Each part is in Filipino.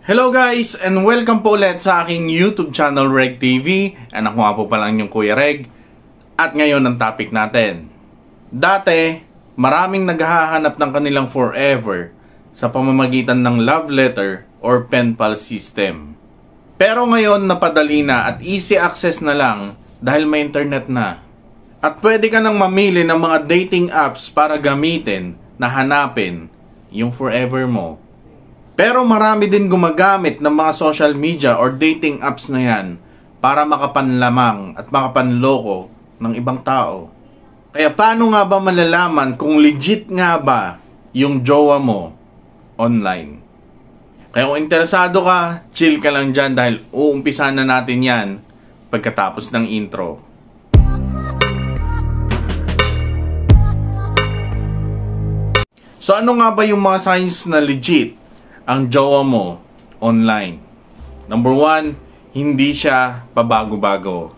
Hello guys and welcome po ulit sa aking YouTube channel Reg TV. And ako nga po pala yung Kuya Reg. At ngayon ang topic natin. Dati, maraming naghahanap ng kanilang forever sa pamamagitan ng love letter or pen pal system. Pero ngayon napadali na at easy access na lang dahil may internet na. At pwede ka nang mamili ng mga dating apps para gamitin na hanapin yung forever mo. Pero marami din gumagamit ng mga social media or dating apps na yan para makapanlamang at makapanloko ng ibang tao. Kaya paano nga ba malalaman kung legit nga ba yung jowa mo online? Kaya kung interesado ka, chill ka lang dyan dahil uumpisahan na natin yan pagkatapos ng intro. So ano nga ba yung mga signs na legit ang jowa mo online? Number 1, hindi siya pabago-bago.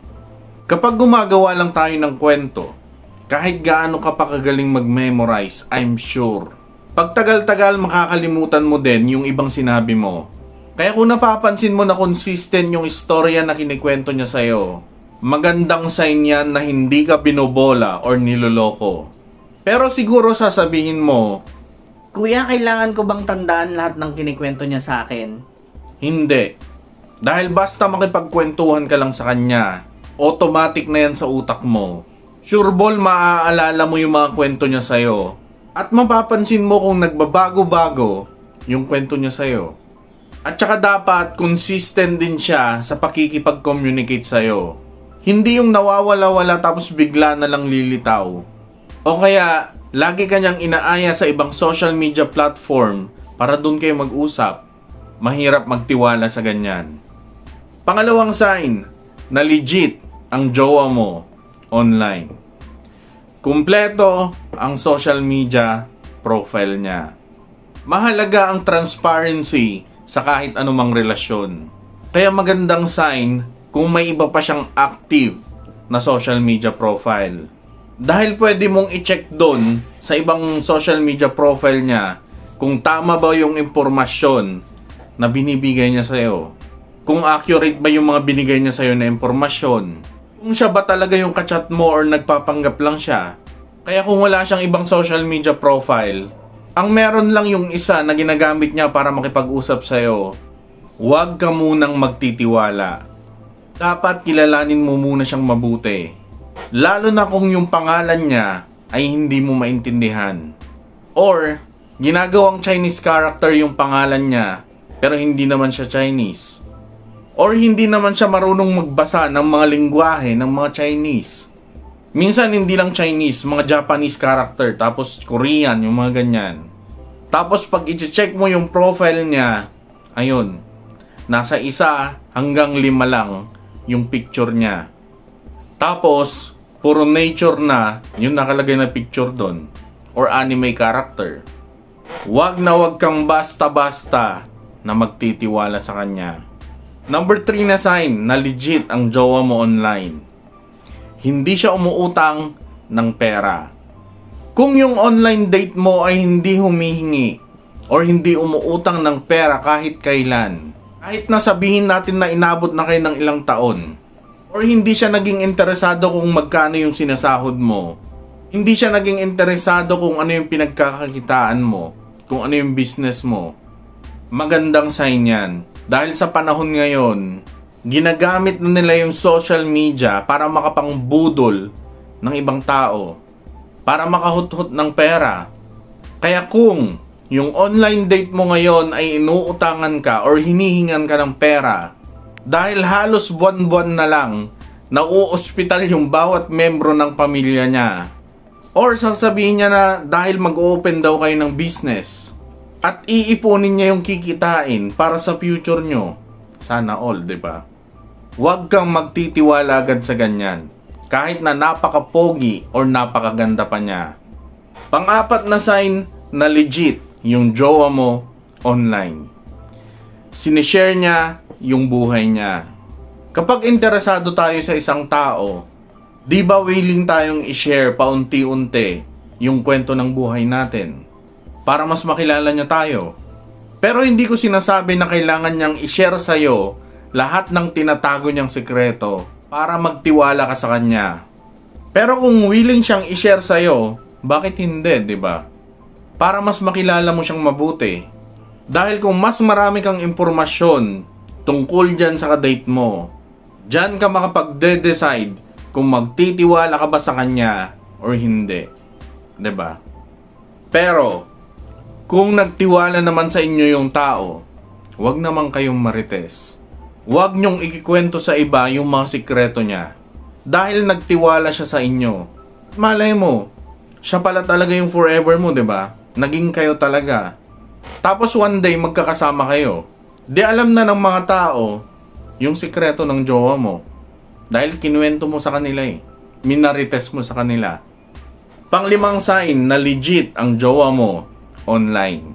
Kapag gumagawa lang tayo ng kwento, kahit gaano ka pa kagaling mag-memorize, I'm sure, pagtagal-tagal makakalimutan mo din yung ibang sinabi mo. Kaya kung napapansin mo na consistent yung istorya na kinikwento niya sa'yo, magandang sign yan na hindi ka binobola or niloloko. Pero siguro sasabihin mo, Kuya, kailangan ko bang tandaan lahat ng kinikwento niya sa akin? Hindi. Dahil basta makipagkwentuhan ka lang sa kanya, automatic na yan sa utak mo. Sure ball maaalala mo yung mga kwento niya sa'yo. At mapapansin mo kung nagbabago-bago yung kwento niya sa'yo. At saka dapat consistent din siya sa pakikipag-communicate sa'yo. Hindi yung nawawala-wala tapos bigla na lang lilitaw. O kaya lagi kanyang inaaya sa ibang social media platform para doon kayo mag-usap. Mahirap magtiwala sa ganyan. Pangalawang sign na legit ang jowa mo online. Kumpleto ang social media profile niya. Mahalaga ang transparency sa kahit anumang relasyon. Kaya magandang sign kung may iba pa siyang active na social media profile. Dahil pwede mong i-check doon sa ibang social media profile niya kung tama ba yung impormasyon na binibigay niya sa'yo. Kung accurate ba yung mga binigay niya sa'yo na impormasyon. Kung siya ba talaga yung kachat mo or nagpapanggap lang siya. Kaya kung wala siyang ibang social media profile, ang meron lang yung isa na ginagamit niya para makipag-usap sa'yo, huwag ka munang magtitiwala. Dapat kilalanin mo muna siyang mabuti. Lalo na kung yung pangalan niya ay hindi mo maintindihan. Or, ginagawang Chinese character yung pangalan niya, pero hindi naman siya Chinese. Or, hindi naman siya marunong magbasa ng mga lingwahe ng mga Chinese. Minsan, hindi lang Chinese, mga Japanese character, tapos Korean, yung mga ganyan. Tapos, pag i-check mo yung profile niya, ayun, nasa 1 hanggang 5 lang yung picture niya. Tapos, puro nature na yung nakalagay na picture doon. Or anime character. Wag kang basta-basta na magtitiwala sa kanya. Number 3 na sign na legit ang jowa mo online. Hindi siya umuutang ng pera. Kung yung online date mo ay hindi humihingi or hindi umuutang ng pera kahit kailan, kahit na sabihin natin na inabot na kayo ng ilang taon, or hindi siya naging interesado kung magkano yung sinasahod mo. Hindi siya naging interesado kung ano yung pinagkakakitaan mo, kung ano yung business mo. Magandang sign yan. Dahil sa panahon ngayon, ginagamit na nila yung social media para makapangbudol ng ibang tao. Para makahuthut ng pera. Kaya kung yung online date mo ngayon ay inuutangan ka or hinihingan ka ng pera, dahil halos buwan-buwan na lang nauospital yung bawat membro ng pamilya niya. Or sasabihin niya na dahil mag-open daw kayo ng business at iipunin niya yung kikitain para sa future nyo. Sana all, diba? Huwag kang magtitiwala agad sa ganyan. Kahit na napaka-pogi or napakaganda pa niya. Pang-apat na sign na legit yung jowa mo online. Sinishare niya yung buhay niya. Kapag interesado tayo sa isang tao, di ba willing tayong i-share paunti-unti yung kwento ng buhay natin para mas makilala niya tayo? Pero hindi ko sinasabi na kailangan niyang i-share sa'yo lahat ng tinatago niyang sikreto para magtiwala ka sa kanya. Pero kung willing siyang i-share sa'yo, bakit hindi, di ba? Para mas makilala mo siyang mabuti. Dahil kung mas marami kang impormasyon tungkol dyan sa kadate mo, dyan ka makapagde-decide kung magtitiwala ka ba sa kanya or hindi. Diba? Pero, kung nagtiwala naman sa inyo yung tao, huwag naman kayong marites. Huwag nyong ikikwento sa iba yung mga sikreto niya. Dahil nagtiwala siya sa inyo. Malay mo, siya pala talaga yung forever mo, diba? Naging kayo talaga. Tapos one day magkakasama kayo. Di alam na ng mga tao yung sikreto ng jowa mo. Dahil kinuwento mo sa kanila eh. Minarites mo sa kanila. Panglimang sign na legit ang jowa mo online.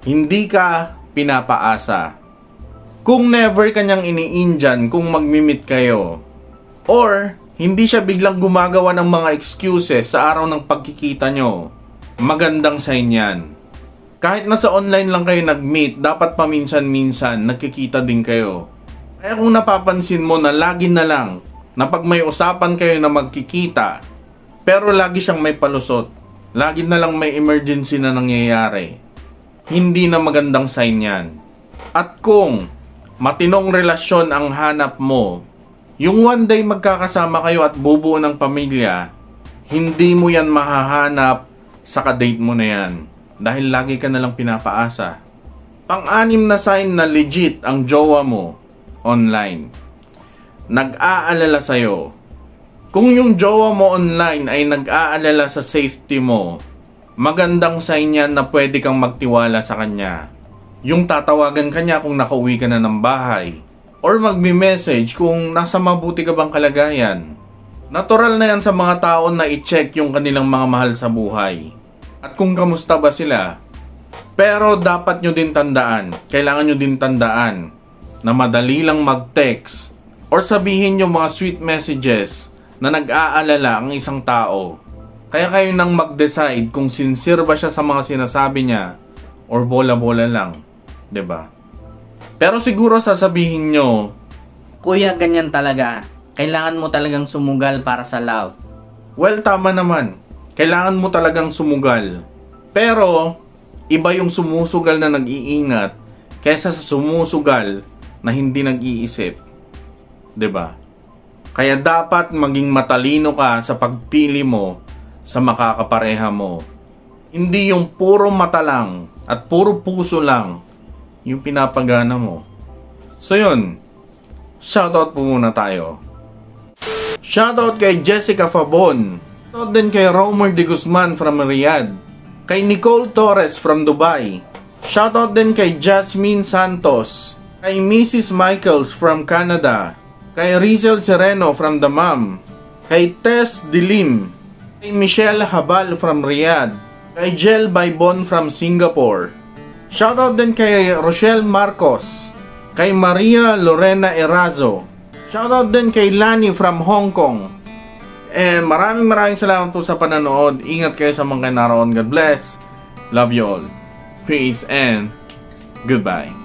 Hindi ka pinapaasa. Kung never kanyang iniindyan kung magmi-meet kayo. Or hindi siya biglang gumagawa ng mga excuses sa araw ng pagkikita nyo. Magandang sign yan. Kahit nasa online lang kayo nag-meet, dapat paminsan-minsan nagkikita din kayo. Kaya kung napapansin mo na lagi na lang na pag may usapan kayo na magkikita, pero lagi siyang may palusot, lagi na lang may emergency na nangyayari, hindi na magandang sign yan. At kung matinong relasyon ang hanap mo, yung one day magkakasama kayo at bubuo ng pamilya, hindi mo yan mahahanap sa kadate mo na yan. Dahil lagi ka na lang pinapaasa. Pang-anim na sign na legit ang jowa mo online. Nag-aalala sa'yo. Kung yung jowa mo online ay nag-aalala sa safety mo, magandang sign yan na pwede kang magtiwala sa kanya. Yung tatawagan ka niya kung nakauwi ka na ng bahay. Or magmi-message kung nasa mabuti ka bang kalagayan. Natural na yan sa mga tao na i-check yung kanilang mga mahal sa buhay. At kung kamusta ba sila. Pero dapat nyo din tandaan, kailangan nyo din tandaan na madali lang mag-text or sabihin yung mga sweet messages na nag-aalala ang isang tao. Kaya kayo nang mag-decide kung sincere ba siya sa mga sinasabi niya or bola-bola lang. 'Di ba? Pero siguro sasabihin nyo, Kuya, ganyan talaga. Kailangan mo talagang sumugal para sa love. well, tama naman. Kailangan mo talagang sumugal. Pero, iba yung sumusugal na nag-iingat kaysa sa sumusugal na hindi nag-iisip. 'Di ba? Kaya dapat maging matalino ka sa pagpili mo sa makakapareha mo. Hindi yung puro mata lang at puro puso lang yung pinapagana mo. So yun, shoutout po muna tayo. Shoutout kay Jessica Fabon. Shoutout din kay Romer de Guzman from Riyadh. Kay Nicole Torres from Dubai. Shoutout din kay Jasmine Santos. Kay Mrs. Michaels from Canada. Kay Rizel Sereno from Damam. Kay Tess Dilim. Kay Michelle Habal from Riyadh. Kay Jel Baybon from Singapore. Shoutout din kay Rochelle Marcos. Kay Maria Lorena Erazo. Shoutout din kay Lani from Hong Kong. And maraming salamat po sa pananood. Ingat kayo sa mga naroon. God bless. Love you all. Peace and goodbye.